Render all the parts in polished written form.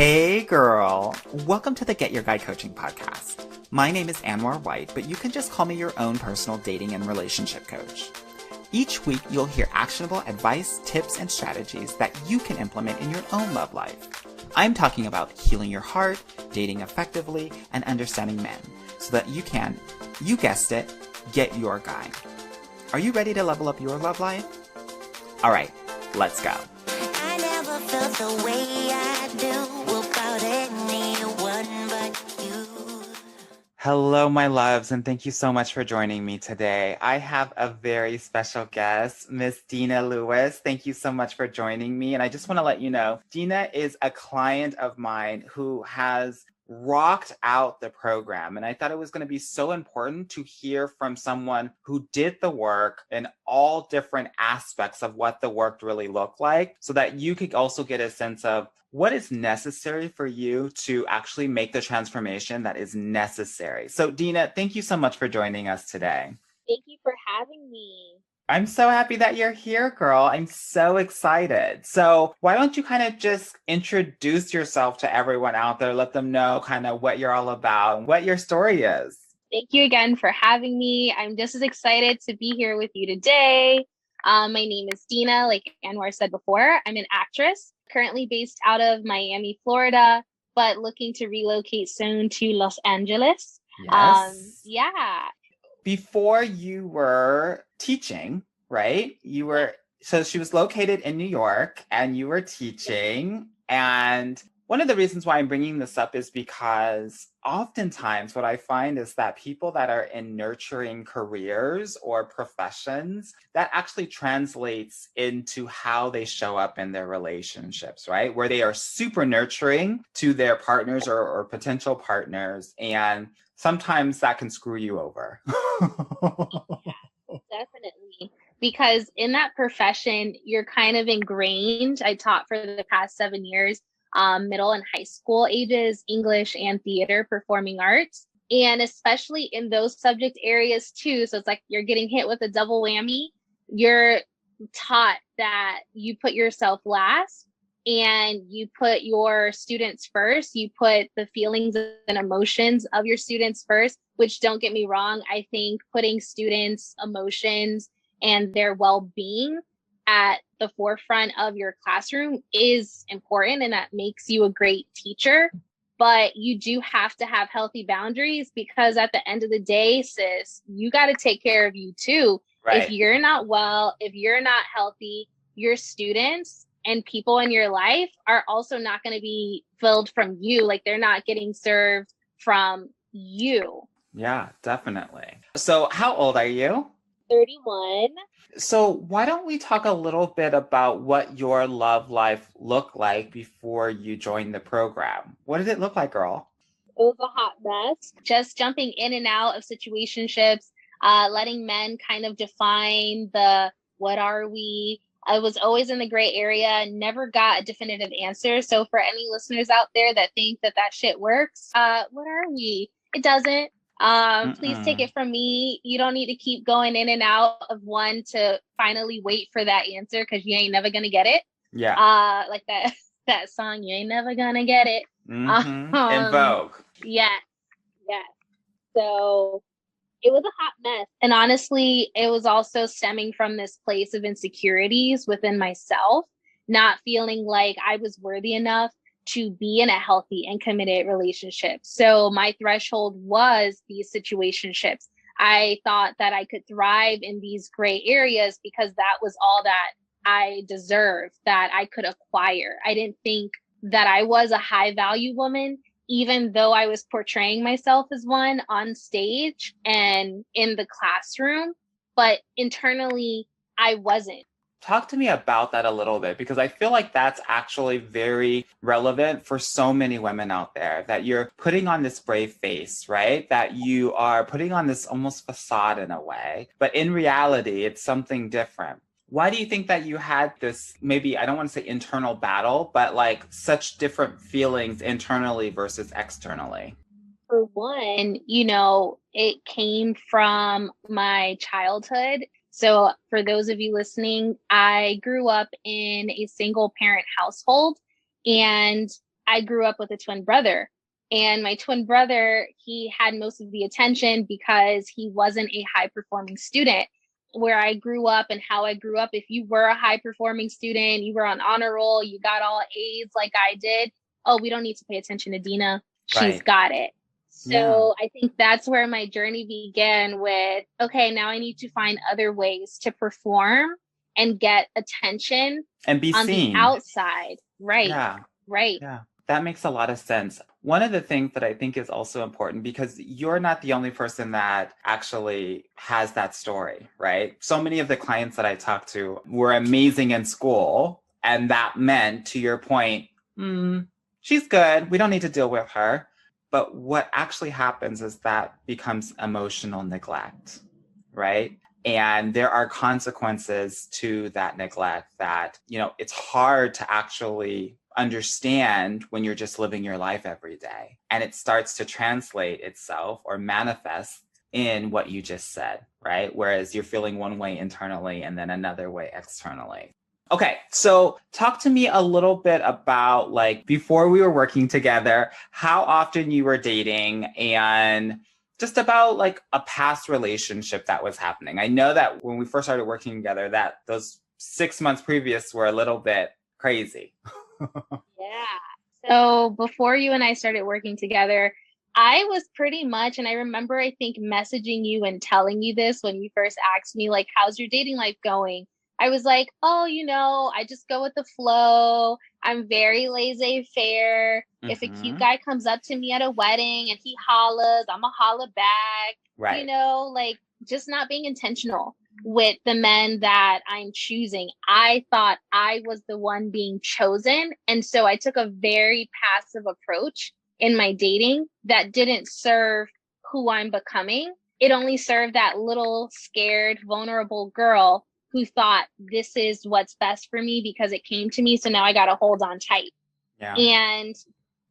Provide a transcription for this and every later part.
Hey girl, welcome to the Get Your Guide Coaching podcast. My name is Anwar White, but you can just call me your own personal dating and relationship coach. Each week, you'll hear actionable advice, tips, and strategies that you can implement in your own love life. I'm talking about healing your heart, dating effectively, and understanding men so that you can, you guessed it, get your guy. Are you ready to level up your love life? All right, let's go. I never felt the way I do about anyone but you. Hello, my loves, and thank you so much for joining me today. I have a very special guest, Miss Dina Lewis. Thank you so much for joining me. And I just want to let you know, Dina is a client of mine who has rocked out the program. And I thought it was going to be so important to hear from someone who did the work in all different aspects of what the work really looked like, so that you could also get a sense of what is necessary for you to actually make the transformation that is necessary. So Dina, thank you so much for joining us today. Thank you for having me. I'm so happy that you're here, girl. I'm so excited. So why don't you kind of just introduce yourself to everyone out there, let them know kind of what you're all about and what your story is. Thank you again for having me. I'm just as excited to be here with you today. My name is Dina, like Anwar said before. I'm an actress, currently based out of Miami, Florida, but looking to relocate soon to Los Angeles. Yes. Yeah. Before you were teaching, right? So she was located in New York and you were teaching. And one of the reasons why I'm bringing this up is because oftentimes what I find is that people that are in nurturing careers or professions, that actually translates into how they show up in their relationships, right? Where they are super nurturing to their partners or potential partners. And sometimes that can screw you over. Definitely. Because in that profession, you're kind of ingrained. I taught for the past 7 years, middle and high school ages, English and theater, performing arts. And especially in those subject areas too. So it's like you're getting hit with a double whammy. You're taught that you put yourself last and you put your students first. You put the feelings and emotions of your students first, which, don't get me wrong, I think putting students' emotions and their well-being at the forefront of your classroom is important, and that makes you a great teacher. But you do have to have healthy boundaries, because at the end of the day, sis, you got to take care of you too. Right. If you're not well, if you're not healthy, your students and people in your life are also not going to be filled from you. Like, they're not getting served from you. Yeah, definitely. So how old are you? 31. So why don't we talk a little bit about what your love life looked like before you joined the program? What did it look like, girl? It was a hot mess. Just jumping in and out of situationships, letting men kind of define the what are we. I was always in the gray area, never got a definitive answer. So for any listeners out there that think that shit works, what are we? It doesn't. Please take it from me. You don't need to keep going in and out of one to finally wait for that answer, because you ain't never gonna get it. Yeah. Like that song, you ain't never gonna get it. In Vogue. Yeah. So it was a hot mess. And honestly, it was also stemming from this place of insecurities within myself, not feeling like I was worthy enough to be in a healthy and committed relationship. So my threshold was these situationships. I thought that I could thrive in these gray areas because that was all that I deserved, that I could acquire. I didn't think that I was a high value woman, even though I was portraying myself as one on stage and in the classroom, but internally I wasn't. Talk to me about that a little bit, because I feel like that's actually very relevant for so many women out there, that you're putting on this brave face, right? That you are putting on this almost facade in a way, but in reality, it's something different. Why do you think that you had this, maybe, I don't want to say internal battle, but like such different feelings internally versus externally? For one, it came from my childhood. So for those of you listening, I grew up in a single parent household, and I grew up with a twin brother. And my twin brother, he had most of the attention because he wasn't a high performing student. Where I grew up and how I grew up, if you were a high performing student, you were on honor roll, you got all A's like I did, oh, we don't need to pay attention to Dina. She's Right. got it. Yeah. So I think that's where my journey began with, okay, now I need to find other ways to perform and get attention And be on the seen. outside. Right. Yeah. Right. Yeah. That makes a lot of sense. One of the things that I think is also important, because you're not the only person that actually has that story, right? So many of the clients that I talked to were amazing in school. And that meant, to your point, she's good. We don't need to deal with her. But what actually happens is that becomes emotional neglect, right? And there are consequences to that neglect that, it's hard to actually understand when you're just living your life every day. And it starts to translate itself or manifest in what you just said, right? Whereas you're feeling one way internally and then another way externally. Okay, so talk to me a little bit about, like, before we were working together, how often you were dating, and just about like a past relationship that was happening. I know that when we first started working together, that those 6 months previous were a little bit crazy. Yeah. So before you and I started working together, I was pretty much, and I remember, I think, messaging you and telling you this when you first asked me, like, how's your dating life going? I was like, oh, I just go with the flow. I'm very laissez-faire. If a cute Mm-hmm. guy comes up to me at a wedding and he hollers, I'm a holla back, Right. like just not being intentional with the men that I'm choosing. I thought I was the one being chosen. And so I took a very passive approach in my dating that didn't serve who I'm becoming. It only served that little scared, vulnerable girl who thought this is what's best for me because it came to me. So now I got to hold on tight. Yeah. And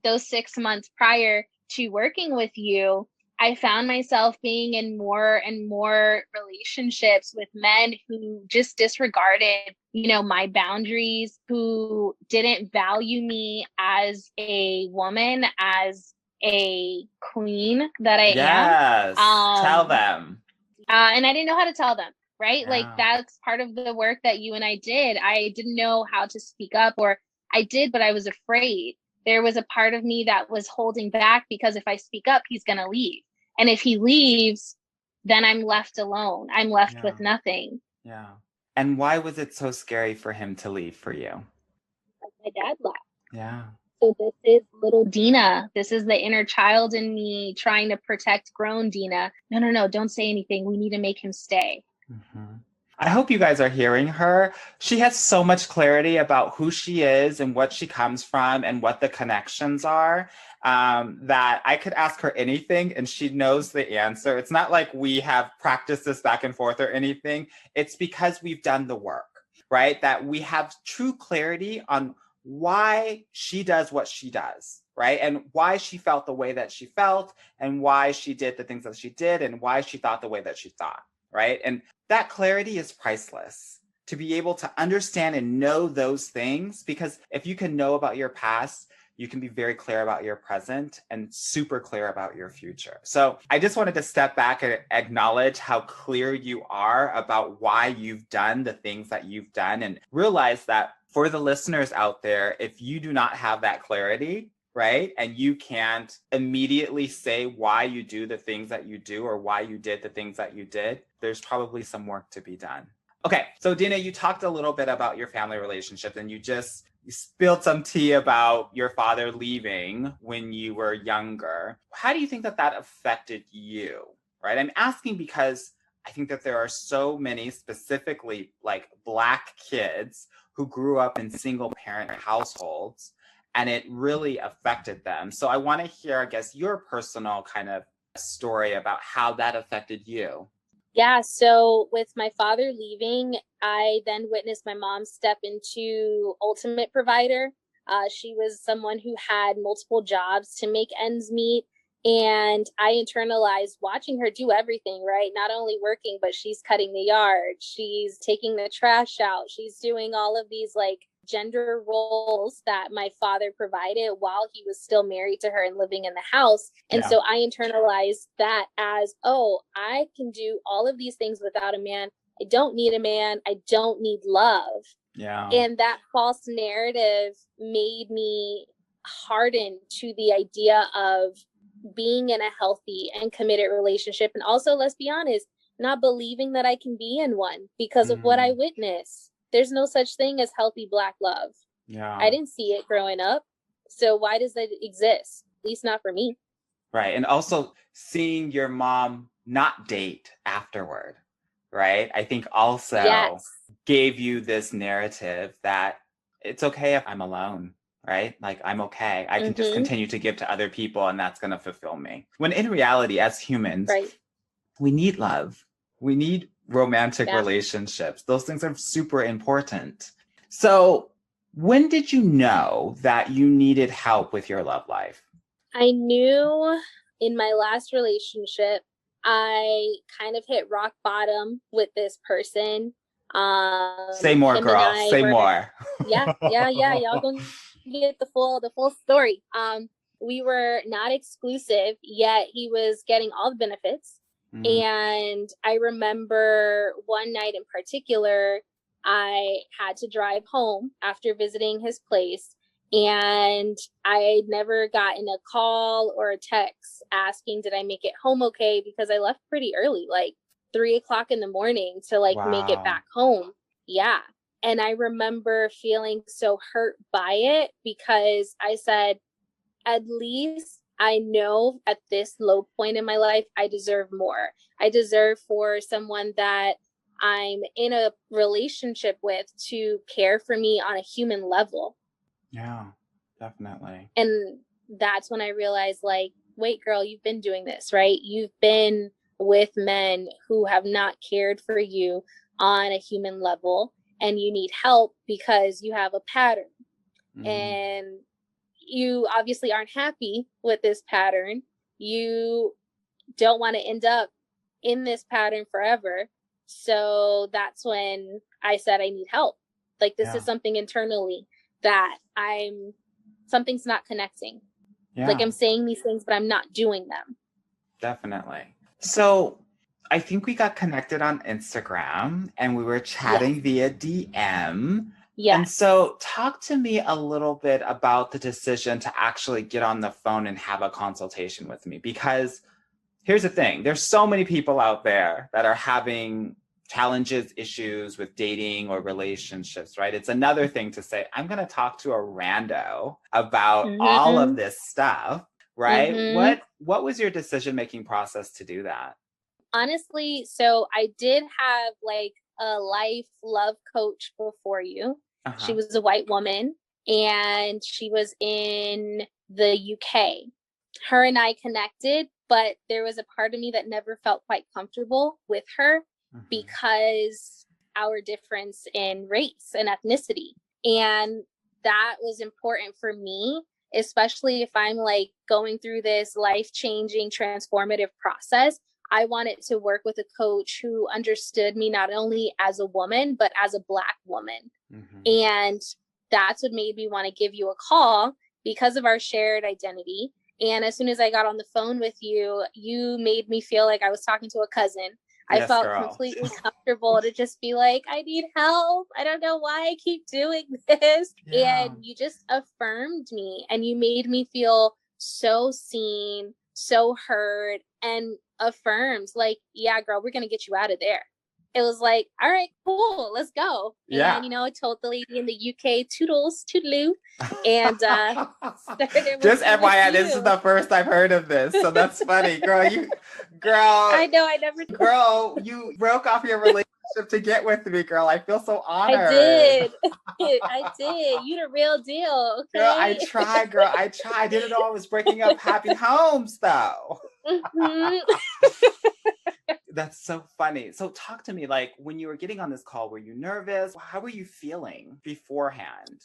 those 6 months prior to working with you, I found myself being in more and more relationships with men who just disregarded, my boundaries, who didn't value me as a woman, as a queen that I am. Yes. Tell them. And I didn't know how to tell them, right? Like Yeah. that's part of the work that you and I did. I didn't know how to speak up, or I did, but I was afraid. There was a part of me that was holding back because if I speak up, he's going to leave. And if he leaves, then I'm left alone. I'm left Yeah. with nothing. Yeah. And why was it so scary for him to leave for you? My dad left. Yeah. So this is little Dina. This is the inner child in me trying to protect grown Dina. No, no, no, don't say anything. We need to make him stay. Mm-hmm. I hope you guys are hearing her. She has so much clarity about who she is and what she comes from and what the connections are, that I could ask her anything and she knows the answer. It's not like we have practiced this back and forth or anything. It's because we've done the work, right? That we have true clarity on why she does what she does, right? And why she felt the way that she felt, and why she did the things that she did, and why she thought the way that she thought, right? And that clarity is priceless, to be able to understand and know those things, because if you can know about your past, you can be very clear about your present and super clear about your future. So I just wanted to step back and acknowledge how clear you are about why you've done the things that you've done, and realize that for the listeners out there, if you do not have that clarity, right, and you can't immediately say why you do the things that you do or why you did the things that you did, there's probably some work to be done. Okay, so Dina, you talked a little bit about your family relationships, and you spilled some tea about your father leaving when you were younger. How do you think that that affected you, right? I'm asking because I think that there are so many, specifically like Black kids, who grew up in single parent households, and it really affected them. So I want to hear, I guess, your personal kind of story about how that affected you. Yeah, so with my father leaving, I then witnessed my mom step into ultimate provider. She was someone who had multiple jobs to make ends meet. And I internalized watching her do everything, right? Not only working, but she's cutting the yard, she's taking the trash out, she's doing all of these like gender roles that my father provided while he was still married to her and living in the house. And so I internalized that as, oh, I can do all of these things without a man. I don't need a man. I don't need love. Yeah. And that false narrative made me hardened to the idea of being in a healthy and committed relationship. And also, let's be honest, not believing that I can be in one because of what I witnessed. There's no such thing as healthy Black love. Yeah. I didn't see it growing up. So why does it exist? At least not for me. Right. And also seeing your mom not date afterward, right? I think also gave you this narrative that it's okay if I'm alone, right? Like I'm okay. I can just continue to give to other people and that's going to fulfill me. When in reality, as humans, we need love. We need romantic relationships. Those things are super important. So when did you know that you needed help with your love life? I knew in my last relationship, I kind of hit rock bottom with this person. Say more, girl. Say more. Yeah. Y'all gonna get the full story. We were not exclusive, yet he was getting all the benefits. And I remember one night in particular, I had to drive home after visiting his place. And I'd never gotten a call or a text asking, did I make it home okay? Because I left pretty early, like 3:00 in the morning to make it back home. Yeah. And I remember feeling so hurt by it because I said, at least I know at this low point in my life, I deserve more. I deserve for someone that I'm in a relationship with to care for me on a human level. Yeah, definitely. And that's when I realized, like, wait, girl, you've been doing this, right? You've been with men who have not cared for you on a human level, and you need help because you have a pattern. And you obviously aren't happy with this pattern. You don't want to end up in this pattern forever. So that's when I said I need help. Like, this is something internally that something's not connecting. Like, I'm saying these things, but I'm not doing them. Definitely. So I think we got connected on Instagram and we were chatting via DM. Yeah. And so talk to me a little bit about the decision to actually get on the phone and have a consultation with me, because here's the thing. There's so many people out there that are having challenges, issues with dating or relationships, right? It's another thing to say, I'm going to talk to a rando about all of this stuff, right? What was your decision-making process to do that? Honestly, so I did have like a life love coach before you. She was a white woman and she was in the UK. Her and I connected, but there was a part of me that never felt quite comfortable with her because our difference in race and ethnicity. And that was important for me, especially if I'm like going through this life-changing, transformative process. I wanted to work with a coach who understood me not only as a woman, but as a Black woman. And that's what made me want to give you a call because of our shared identity. And as soon as I got on the phone with you, you made me feel like I was talking to a cousin. I felt completely comfortable to just be like, I need help. I don't know why I keep doing this. And you just affirmed me and you made me feel so seen, so heard, and affirmed, like, yeah, girl, we're going to get you out of there. It was like, all right, cool, let's go. Yeah. And, I told the lady in the UK, toodles, toodaloo. And just FYI, this is the first I've heard of this. So that's funny. Girl, I know, I never. Girl, you broke off your relationship to get with me, girl. I feel so honored. I did. I did. You the real deal. Okay? Girl, I tried, girl. I tried. I didn't know I was breaking up happy homes, though. That's so funny. So talk to me, like, when you were getting on this call, were you nervous? How were you feeling beforehand?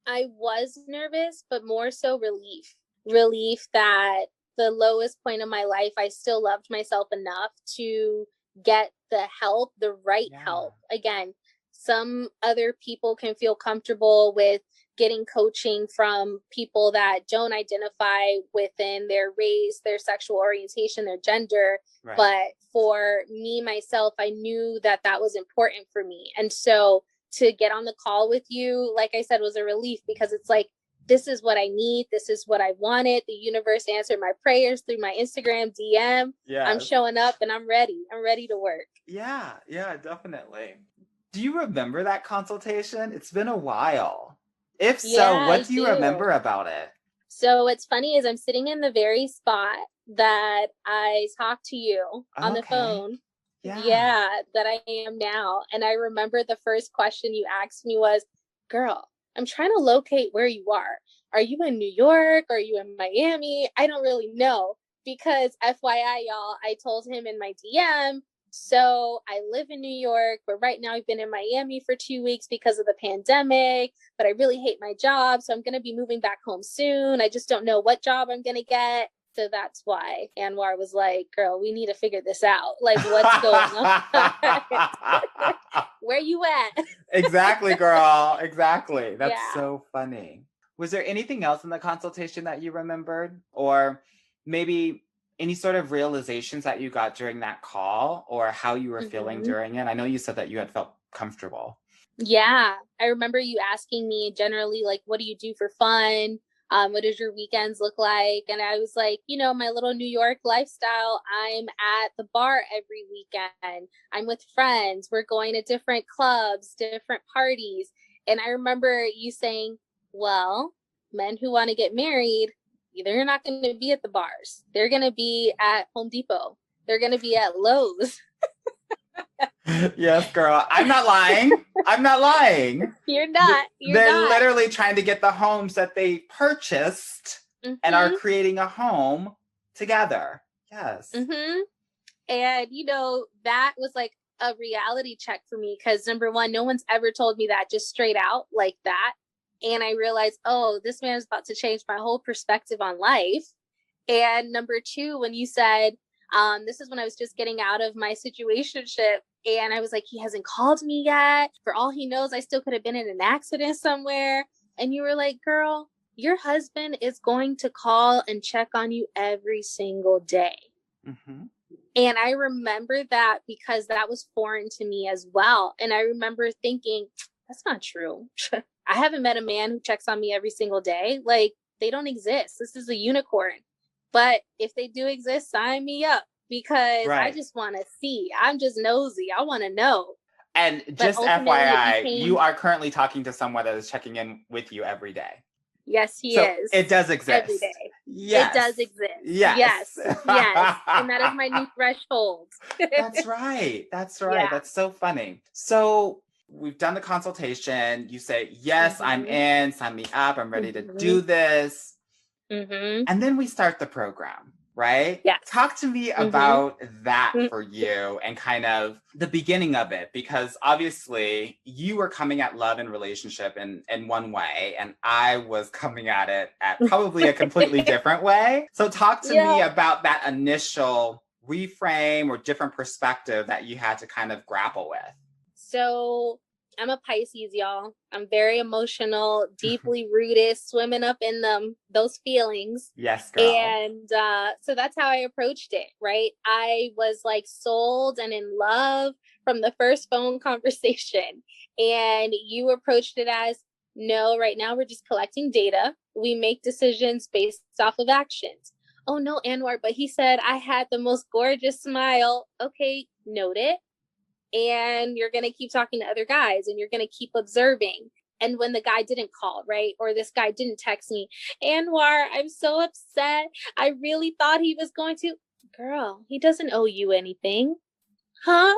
I was nervous, but more so relief. Relief that the lowest point of my life, I still loved myself enough to get the help, the right help. Again, some other people can feel comfortable with getting coaching from people that don't identify within their race, their sexual orientation, their gender. Right. But for me, myself, I knew that that was important for me. And so to get on the call with you, like I said, was a relief, because it's like, this is what I need. This is what I wanted. The universe answered my prayers through my Instagram DM. Yes. I'm showing up and I'm ready. I'm ready to work. Yeah, definitely. Do you remember that consultation? It's been a while. If so, Yeah, what I do you do. remember about it? So what's funny is I'm sitting in the very spot that I talked to you on the Okay. phone. Yeah. Yeah, that I am now. And I remember the first question you asked me was, girl, I'm trying to locate where you are. Are you in New York? Are you in Miami? I don't really know, because FYI, y'all, I told him in my DM, so I live in New York, but right now I've been in Miami for 2 weeks because of the pandemic, but I really hate my job. So I'm going to be moving back home soon. I just don't know what job I'm going to get. So that's why Anwar was like, girl, we need to figure this out. Like, what's going on? Where you at? Exactly, girl. Exactly. That's Yeah. so funny. Was there anything else in the consultation that you remembered? Or maybe any sort of realizations that you got during that call, or how you were feeling during it? I know you said that you had felt comfortable. Yeah. I remember you asking me generally, like, what do you do for fun? What does your weekends look like? And I was like, you know, my little New York lifestyle, I'm at the bar every weekend. I'm with friends. We're going to different clubs, different parties. And I remember you saying, well, men who want to get married, they're not going to be at the bars. They're going to be at Home Depot. They're going to be at Lowe's. Yes, girl. I'm not lying. I'm not lying. You're not. They're literally trying to get the homes that they purchased and are Mhm. creating a home together. Yes. Mhm. And, you know, that was like a reality check for me, because number one, no one's ever told me that just straight out like that. And I realized, oh, this man is about to change my whole perspective on life. And number two, when you said, this is when I was just getting out of my situationship, and I was like, he hasn't called me yet. For all he knows, I still could have been in an accident somewhere. And you were like, girl, your husband is going to call and check on you every single day. Mm-hmm. And I remember that because that was foreign to me as well. And I remember thinking, that's not true. I haven't met a man who checks on me every single day. Like, they don't exist. This is a unicorn. But if they do exist, sign me up, because I just want to see. I'm just nosy. I want to know. And just FYI, you are currently talking to someone that is checking in with you every day. Yes, he is. It does exist. Every day. Yes. It does exist. Yes. Yes. And that is my new threshold. That's right. That's right. Yeah. That's so funny. So we've done the consultation. You say, yes, I'm in. Sign me up. I'm ready to do this. And then we start the program, right? Yes. Talk to me about that for you and kind of the beginning of it, because obviously you were coming at love and relationship in one way, and I was coming at it at probably a completely different way. So talk to me about that initial reframe or different perspective that you had to kind of grapple with. So I'm a Pisces, y'all. I'm very emotional, deeply rooted, swimming up in those feelings. Yes, girl. And so that's how I approached it, right? I was like sold and in love from the first phone conversation. And you approached it as, no, right now we're just collecting data. We make decisions based off of actions. Oh no, Anwar, but he said I had the most gorgeous smile. Okay, note it. And you're going to keep talking to other guys, and you're going to keep observing. And when the guy didn't call, right? Or this guy didn't text me, Anwar, I'm so upset. I really thought he was going to. Girl, he doesn't owe you anything. Huh?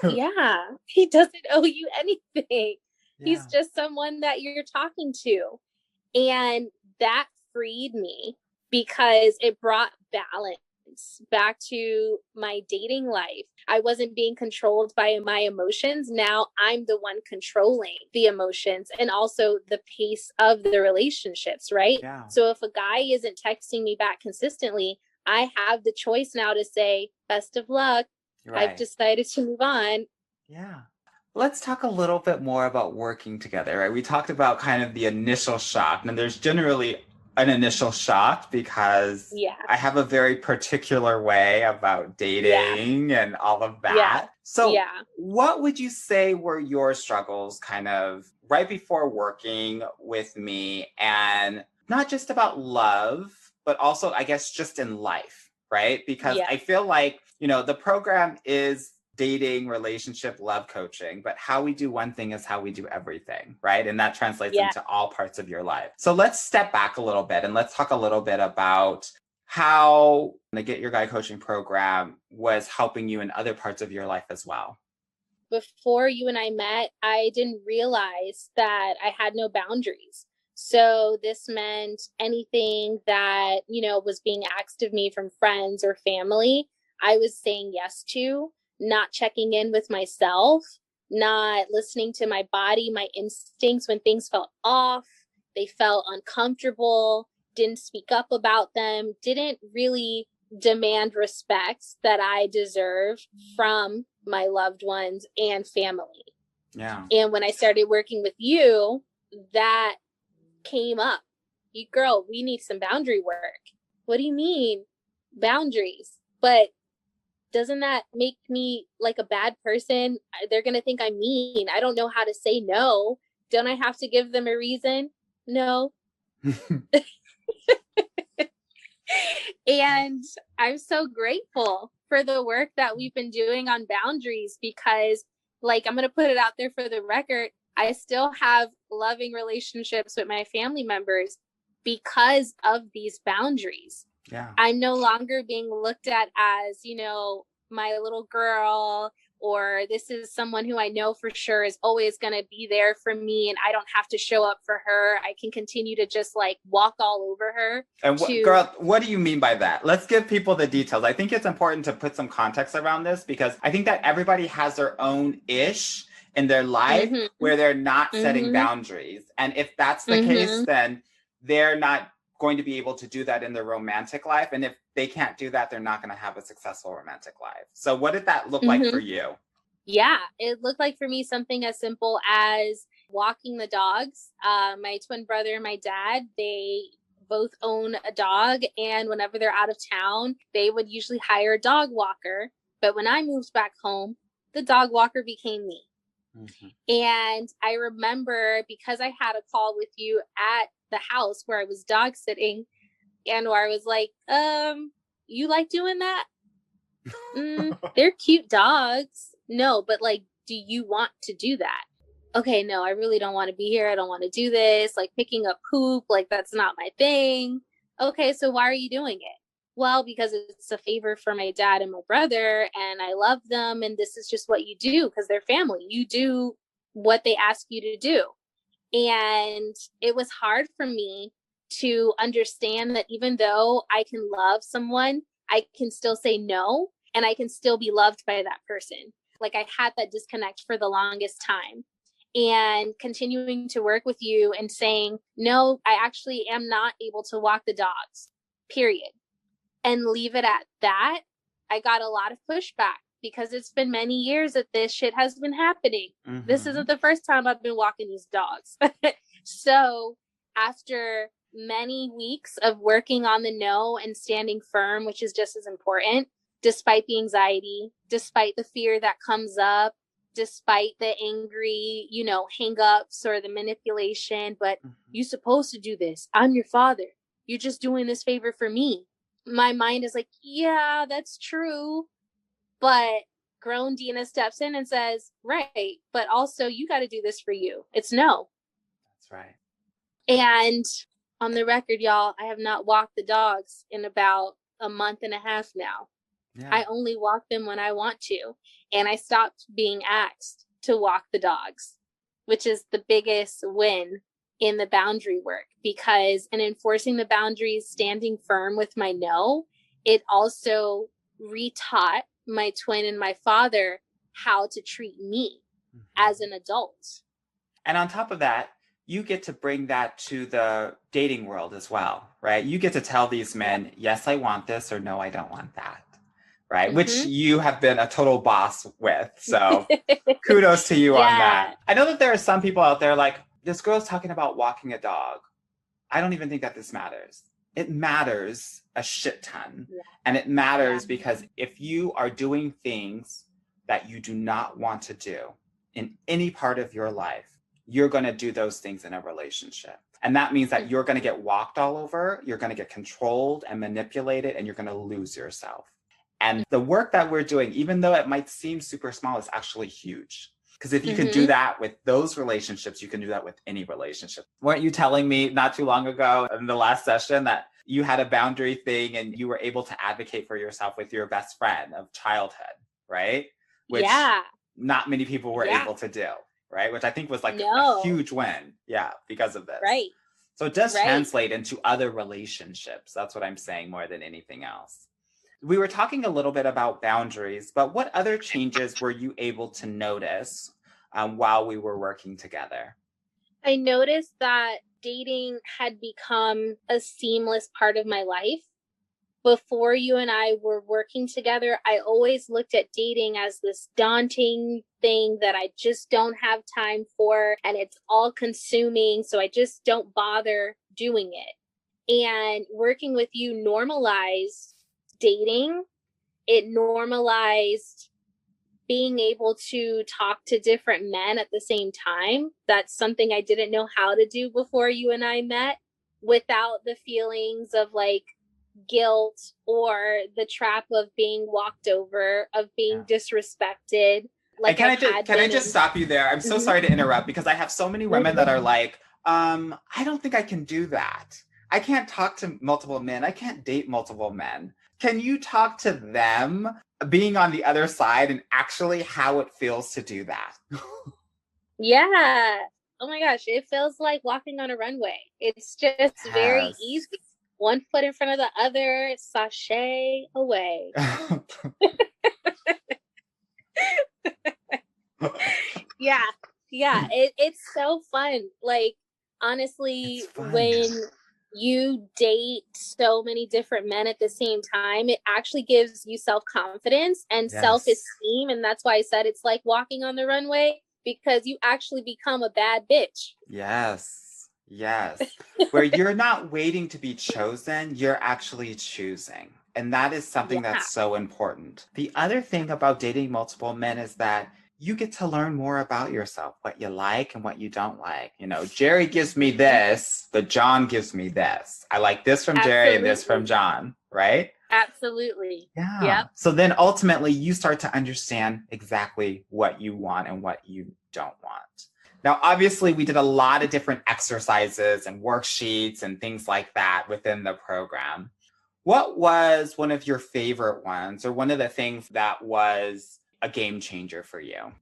Yeah, he doesn't owe you anything. He's just someone that you're talking to. And that freed me, because it brought balance back to my dating life. I wasn't being controlled by my emotions. Now I'm the one controlling the emotions and also the pace of the relationships, right? Yeah. So if a guy isn't texting me back consistently, I have the choice now to say, best of luck. Right. I've decided to move on. Yeah. Let's talk a little bit more about working together, right? We talked about kind of the initial shock, and there's generally an initial shock because Yeah. I have a very particular way about Yeah. dating and all of Yeah. that. So, Yeah. what would you say were your struggles kind of right before working with me, and not just about love, but also, I guess, just in life, right? Because Yeah. I feel like, the program is dating, relationship, love coaching, but how we do one thing is how we do everything, right? And that translates Yeah. into all parts of your life. So let's step back a little bit and let's talk a little bit about how the Get Your Guy coaching program was helping you in other parts of your life as well. Before you and I met, I didn't realize that I had no boundaries. So this meant anything that, was being asked of me from friends or family, I was saying yes to, not checking in with myself, not listening to my body, my instincts when things felt off, they felt uncomfortable, didn't speak up about them, didn't really demand respect that I deserve from my loved ones and family. Yeah. And when I started working with you, that came up. You girl, we need some boundary work. What do you mean? Boundaries. But doesn't that make me like a bad person? They're going to think I'm mean. I don't know how to say no. Don't I have to give them a reason? No. And I'm so grateful for the work that we've been doing on boundaries because, like, I'm going to put it out there for the record. I still have loving relationships with my family members because of these boundaries. Yeah. I'm no longer being looked at as, my little girl, or this is someone who I know for sure is always going to be there for me and I don't have to show up for her. I can continue to just like walk all over her. And To girl, what do you mean by that? Let's give people the details. I think it's important to put some context around this because I think that everybody has their own ish in their life mm-hmm, where they're not setting mm-hmm, boundaries. And if that's the case, mm-hmm, then they're not going to be able to do that in their romantic life. And if they can't do that, they're not going to have a successful romantic life. So, what did that look like for mm-hmm. you? Yeah, it looked like for me something as simple as walking the dogs. My twin brother and my dad, they both own a dog, and whenever they're out of town, they would usually hire a dog walker. But when I moved back home, the dog walker became me. Mm-hmm. And I remember because I had a call with you at the house where I was dog sitting, and where I was like, you like doing that? They're cute dogs. No, but like, do you want to do that? Okay, no, I really don't want to be here. I don't want to do this. Like picking up poop, like that's not my thing. Okay, so why are you doing it? Well, because it's a favor for my dad and my brother, and I love them, and this is just what you do because they're family. You do what they ask you to do. And it was hard for me to understand that even though I can love someone, I can still say no and I can still be loved by that person. Like I had that disconnect for the longest time. And continuing to work with you and saying, no, I actually am not able to walk the dogs, period. And leave it at that. I got a lot of pushback because it's been many years that this shit has been happening. Mm-hmm. This isn't the first time I've been walking these dogs. So after many weeks of working on the no and standing firm, which is just as important, despite the anxiety, despite the fear that comes up, despite the angry, hang-ups or the manipulation, but you're supposed to do this. I'm your father. You're just doing this favor for me. My mind is like, yeah, that's true. But grown Dina steps in and says, right, but also you got to do this for you. It's no. That's right. And on the record, y'all, I have not walked the dogs in about a month and a half now. Yeah. I only walk them when I want to. And I stopped being asked to walk the dogs, which is the biggest win in the boundary work, because in enforcing the boundaries, standing firm with my no, it also retaught my twin and my father how to treat me as an adult. And on top of that, you get to bring that to the dating world as well, right? You get to tell these men, yes, I want this, or no, I don't want that. right? Which Mm-hmm. you have been a total boss with. So kudos to you on Yeah. that. I know that there are some people out there like, this girl's talking about walking a dog. I don't even think that this matters. It matters a shit ton. Yeah. And it Yeah. matters because if you are doing things that you do not want to do in any part of your life, you're going to do those things in a relationship. And that means that you're going to get walked all over, you're going to get controlled and manipulated, and you're going to lose yourself. And the work that we're doing, even though it might seem super small, is actually huge. Because if you can do Mm-hmm. that with those relationships, you can do that with any relationship. Weren't you telling me not too long ago in the last session that you had a boundary thing and you were able to advocate for yourself with your best friend of childhood, right? Which Yeah. not many people were Yeah. able to do, right? Which I think was like a No. huge win. Yeah, because of this. Right. So it does Right. translate into other relationships. That's what I'm saying more than anything else. We were talking a little bit about boundaries, but what other changes were you able to notice while we were working together? I noticed that dating had become a seamless part of my life. Before you and I were working together, I always looked at dating as this daunting thing that I just don't have time for, and it's all consuming. So I just don't bother doing it. And working with you normalized dating, it normalized being able to talk to different men at the same time. That's something I didn't know how to do before you and I met, without the feelings of like guilt or the trap of being walked over, of being Yeah. disrespected. And Like I had can I been just in. stop you there? I'm so Mhm. sorry to interrupt because I have so many women that are like, I don't think I can do that. I can't talk to multiple men. I can't date multiple men. Can you talk to them being on the other side and actually how it feels to do that? Yeah. Oh my gosh, it feels like walking on a runway. It's just very Yes. easy. One foot in front of the other, sashay away. Yeah. Yeah. It's so fun. Like, It's honestly, fun. when you date so many different men at the same time, it actually gives you self confidence and self Yes. esteem. And that's why I said it's like walking on the runway, because you actually become a bad bitch. Yes. Yes. Where you're not waiting to be chosen, you're actually choosing. And that is something Yeah. that's so important. The other thing about dating multiple men is that you get to learn more about yourself, what you like and what you don't like. You know, Jerry gives me Mhm. this, but John gives me this. I like this from Jerry and this from Absolutely. John, right? Absolutely. Yeah. Yep. So then ultimately you start to understand exactly what you want and what you don't want. Now, obviously, we did a lot of different exercises and worksheets and things like that within the program. What was one of your favorite ones, or one of the things that was a game changer for you?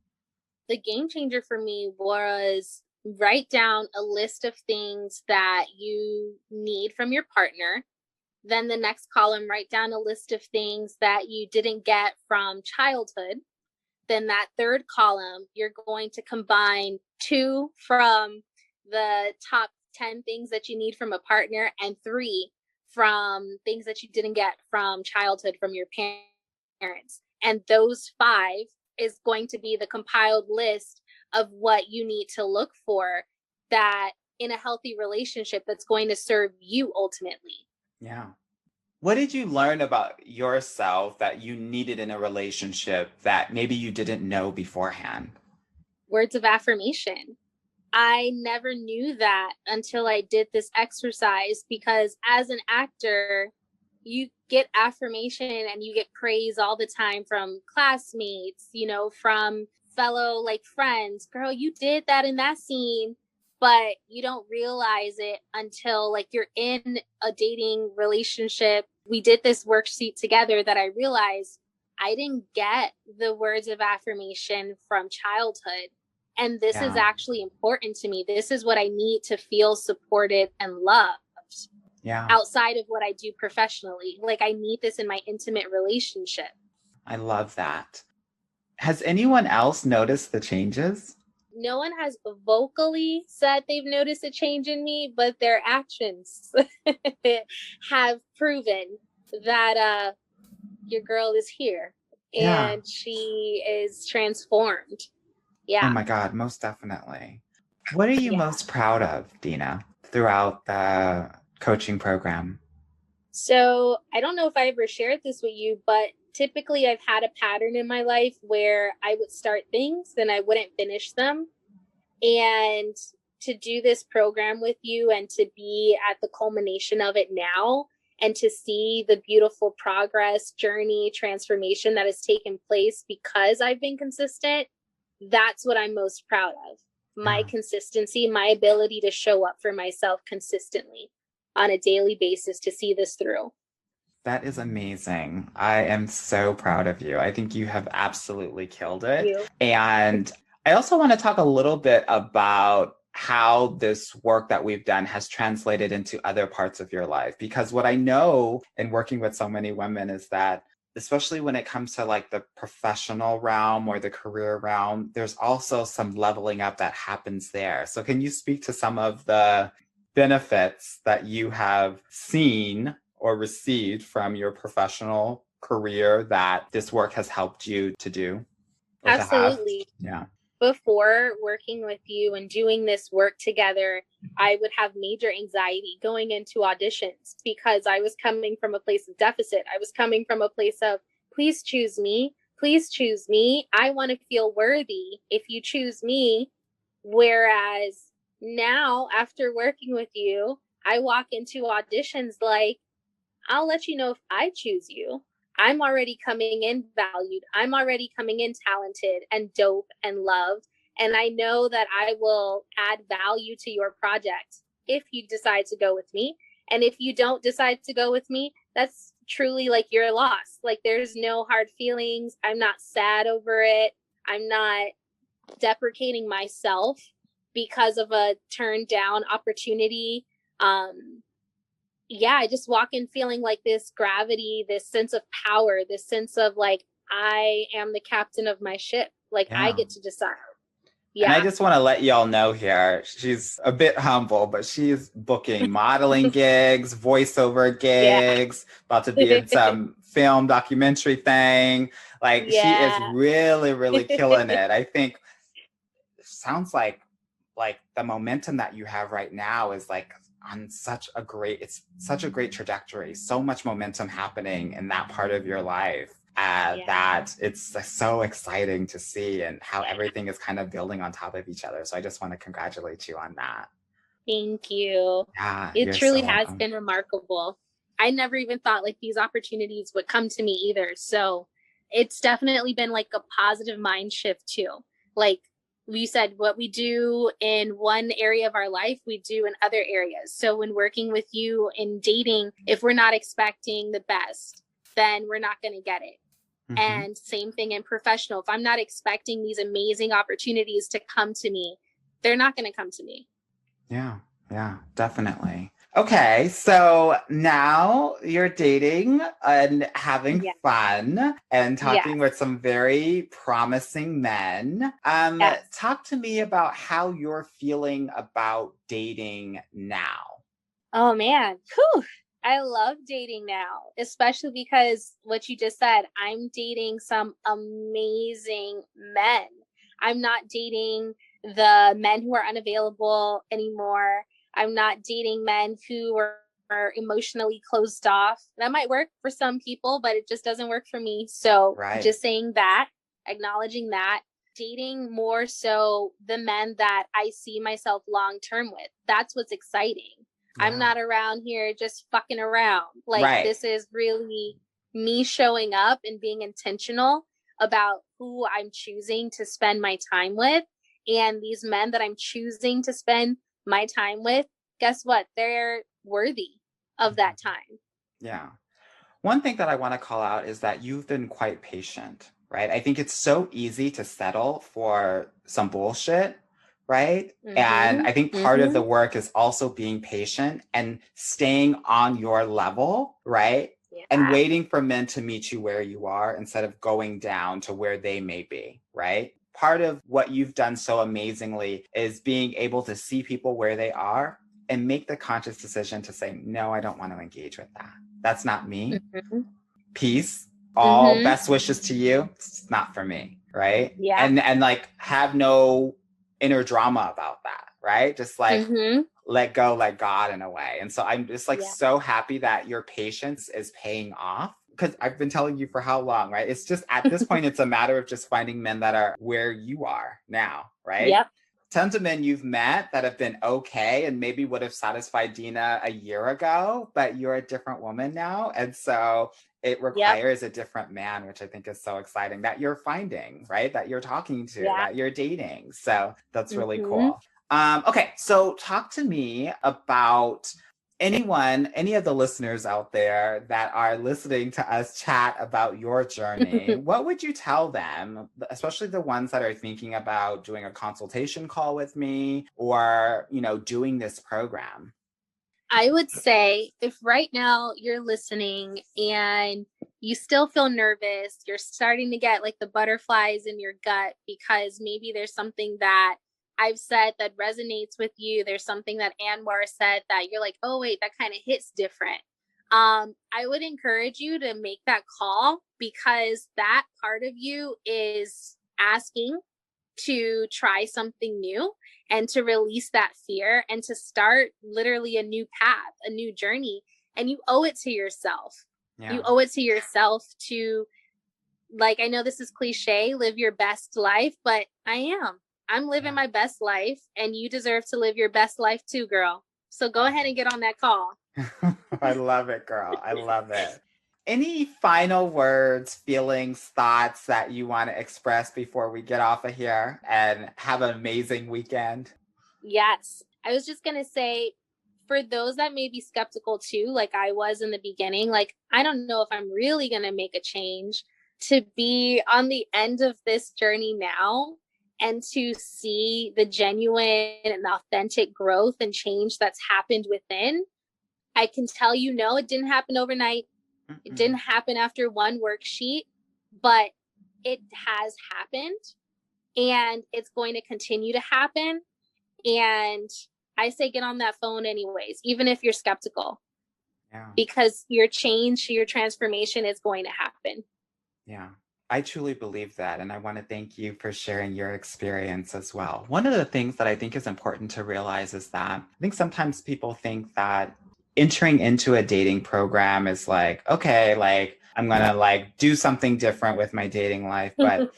The game changer for me was write down a list of things that you need from your partner. Then the next column, write down a list of things that you didn't get from childhood. Then that third column, you're going to combine two from the top 10 things that you need from a partner, and three from things that you didn't get from childhood from your parents. And those five is going to be the compiled list of what you need to look for, that in a healthy relationship that's going to serve you ultimately. Yeah. What did you learn about yourself that you needed in a relationship that maybe you didn't know beforehand? Words of affirmation. I never knew that until I did this exercise, because as an actor, you get affirmation and you get praise all the time from classmates, from fellow like friends. Girl, you did that in that scene, but you don't realize it until like you're in a dating relationship. We did this worksheet together that I realized I didn't get the words of affirmation from childhood. And this is Yeah. actually important to me. This is what I need to feel supported and loved Yeah. outside of what I do professionally. Like, I need this in my intimate relationship. I love that. Has anyone else noticed the changes? No one has vocally said they've noticed a change in me, but their actions have proven that your girl is here Yeah. and she is transformed. Oh Yeah. my God, most definitely. What are you Yeah. most proud of, Dina, throughout the coaching program? So I don't know if I ever shared this with you, but typically I've had a pattern in my life where I would start things, then I wouldn't finish them. And to do this program with you and to be at the culmination of it now and to see the beautiful progress, journey, transformation that has taken place because I've been consistent, that's what I'm most proud of. My Yeah. consistency, my ability to show up for myself consistently on a daily basis to see this through. That is amazing. I am so proud of you. I think you have absolutely killed it. You. And I also want to talk a little bit about how this work that we've done has translated into other parts of your life. Because what I know in working with so many women is that, especially when it comes to like the professional realm or the career realm, there's also some leveling up that happens there. So, can you speak to some of the benefits that you have seen or received from your professional career that this work has helped you to do or to have? Absolutely. Yeah. Before working with you and doing this work together, I would have major anxiety going into auditions because I was coming from a place of deficit. I was coming from a place of, please choose me. Please choose me. I want to feel worthy if you choose me. Whereas now, after working with you, I walk into auditions like, I'll let you know if I choose you. I'm already coming in valued. I'm already coming in talented and dope and loved. And I know that I will add value to your project if you decide to go with me. And if you don't decide to go with me, that's truly like your loss. Like there's no hard feelings. I'm not sad over it. I'm not deprecating myself because of a turned down opportunity. Yeah, I just walk in feeling like this gravity, this sense of power, this sense of like, I am the captain of my ship. Like, I Yeah. get to decide. And I Yeah. just want to let y'all know here, she's a bit humble, but she's booking modeling gigs, voiceover Yeah. gigs, about to be in some film documentary thing. Like she is Yeah. really, really killing it. I think it sounds like the momentum that you have right now is like on it's such a great trajectory, so much momentum happening in that part of your life, Yeah. that it's so exciting to see and how everything is kind of building on top of each other. So I just want to congratulate you on that. Thank you. Yeah, It you're so truly has welcome. been remarkable. I never even thought like these opportunities would come to me either. So it's definitely been like a positive mind shift too. Like we said, what we do in one area of our life, we do in other areas. So when working with you in dating, if we're not expecting the best, then we're not going to get it. Mm-hmm. And same thing in professional. If I'm not expecting these amazing opportunities to come to me, they're not going to come to me. Yeah, yeah, definitely. Okay, so now you're dating and having Yeah. fun and talking Yes. with some very promising men. Yes. Talk to me about how you're feeling about dating now. Oh man. Whew. I love dating now, especially because what you just said, I'm dating some amazing men. I'm not dating the men who are unavailable anymore. I'm not dating men who are emotionally closed off. That might work for some people, but it just doesn't work for me. So Right. just saying that, acknowledging that, dating more so the men that I see myself long term with. That's what's exciting. I'm Yeah. not around here just fucking around. Like, Right. this is really me showing up and being intentional about who I'm choosing to spend my time with. And these men that I'm choosing to spend my time with, guess what? They're worthy of that time. Yeah. One thing that I want to call out is that you've been quite patient, right? I think it's so easy to settle for some bullshit, right? And Mm-hmm. I think part of Mm-hmm. the work is also being patient and staying on your level, right? And Yeah. waiting for men to meet you where you are instead of going down to where they may be, right? Part of what you've done so amazingly is being able to see people where they are and make the conscious decision to say, no, I don't want to engage with that. That's not me. Mm-hmm. Peace. all Mm-hmm. best wishes to you. It's not for me, right? Yeah. And like have no inner drama about that, right? Just like Mm-hmm. let go, let God in a way. And so I'm just like Yeah. so happy that your patience is paying off. Because I've been telling you for how long, right? It's just at this point, it's a matter of just finding men that are where you are now, right? Yep. Tons of men you've met that have been okay and maybe would have satisfied Dina a year ago, but you're a different woman now. And so it Yep. requires a different man, which I think is so exciting that you're finding, right? That you're talking to, Yeah. that you're dating. So that's really Mm-hmm. cool. Okay, so talk to me about any of the listeners out there that are listening to us chat about your journey. What would you tell them, especially the ones that are thinking about doing a consultation call with me or, doing this program? I would say if right now you're listening and you still feel nervous, you're starting to get like the butterflies in your gut because maybe there's something that I've said that resonates with you. There's something that Anwar said that you're like, oh, wait, that kind of hits different. I would encourage you to make that call because that part of you is asking to try something new and to release that fear and to start literally a new path, a new journey. And you owe it to yourself. You Yeah. owe it to yourself to, like, I know this is cliche, live your best life, but I'm living my best life and you deserve to live your best life too, girl. So go ahead and get on that call. I love it, girl. I love it. Any final words, feelings, thoughts that you want to express before we get off of here and have an amazing weekend? Yes. I was just going to say, for those that may be skeptical too, like I was in the beginning, like, I don't know if I'm really going to make a change. To be on the end of this journey now and to see the genuine and authentic growth and change that's happened within, I can tell you, no, it didn't happen overnight. It didn't happen after one worksheet, but it has happened and it's going to continue to happen. And I say get on that phone anyways, even if you're skeptical, Yeah. because your change, your transformation is going to happen. Yeah. I truly believe that. And I want to thank you for sharing your experience as well. One of the things that I think is important to realize is that I think sometimes people think that entering into a dating program is like, okay, like I'm going to like do something different with my dating life. But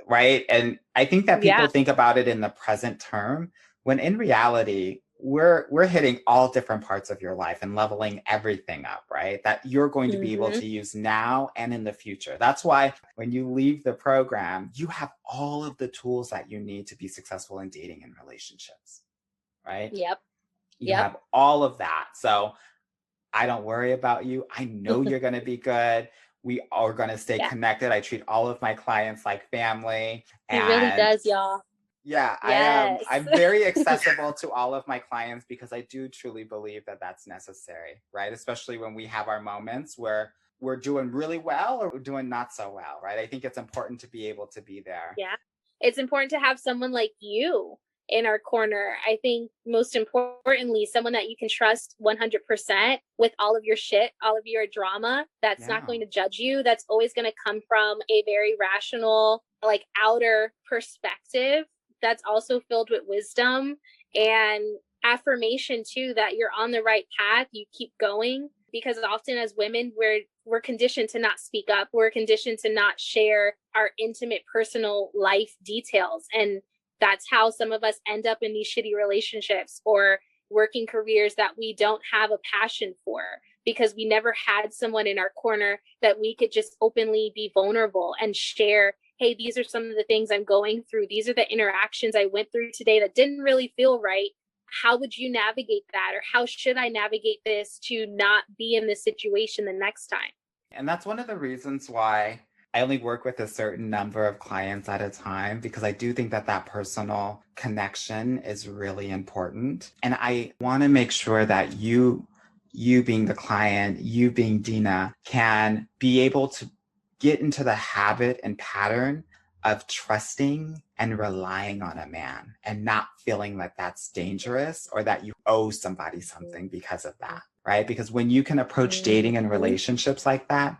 right. And I think that people Yeah. think about it in the present term when in reality, we're hitting all different parts of your life and leveling everything up, right? That you're going to be able Mm-hmm. to use now and in the future. That's why when you leave the program, you have all of the tools that you need to be successful in dating and relationships, right? Yep. You Yep. have all of that. So I don't worry about you. I know you're going to be good. We are going to stay Yeah. connected. I treat all of my clients like family. He really And does, y'all. yeah, I am. Yes. I'm very accessible to all of my clients because I do truly believe that that's necessary, right? Especially when we have our moments where we're doing really well or we're doing not so well, right? I think it's important to be able to be there. Yeah. It's important to have someone like you in our corner. I think most importantly, someone that you can trust 100% with all of your shit, all of your drama, that's not Yeah. going to judge you. That's always going to come from a very rational, like outer perspective that's also filled with wisdom and affirmation too that you're on the right path. You keep going because often as women we're conditioned to not speak up. We're conditioned to not share our intimate personal life details. And that's how some of us end up in these shitty relationships or working careers that we don't have a passion for because we never had someone in our corner that we could just openly be vulnerable and share, hey, these are some of the things I'm going through. These are the interactions I went through today that didn't really feel right. How would you navigate that? Or how should I navigate this to not be in this situation the next time? And that's one of the reasons why I only work with a certain number of clients at a time because I do think that that personal connection is really important. And I want to make sure that you being the client, you being Dina, can be able to get into the habit and pattern of trusting and relying on a man and not feeling that that's dangerous or that you owe somebody something because of that, right? Because when you can approach dating and relationships like that,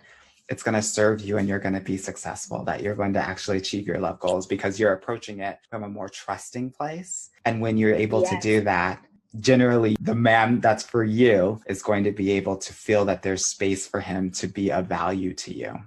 it's going to serve you and you're going to be successful, that you're going to actually achieve your love goals because you're approaching it from a more trusting place. And when you're able to do that, generally the man that's for you is going to be able to feel that there's space for him to be of value to you.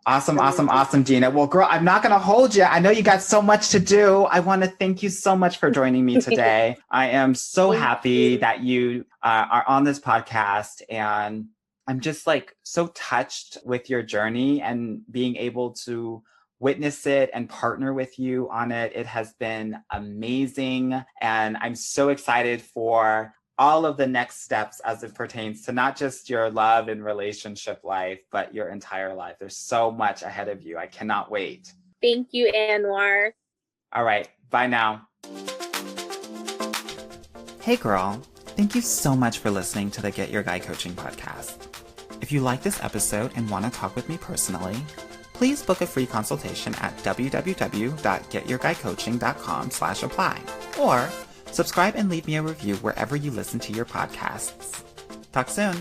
Awesome, awesome, awesome, Dina. Well, girl, I'm not going to hold you. I know you got so much to do. I want to thank you so much for joining me today. I am so happy that you are on this podcast, and I'm just like so touched with your journey and being able to witness it and partner with you on it. It has been amazing. And I'm so excited for all of the next steps as it pertains to not just your love and relationship life, but your entire life. There's so much ahead of you. I cannot wait. Thank you, Anwar. All right. Bye now. Hey, girl. Thank you so much for listening to the Get Your Guy Coaching podcast. If you like this episode and want to talk with me personally, please book a free consultation at www.getyourguycoaching.com/apply or subscribe and leave me a review wherever you listen to your podcasts. Talk soon.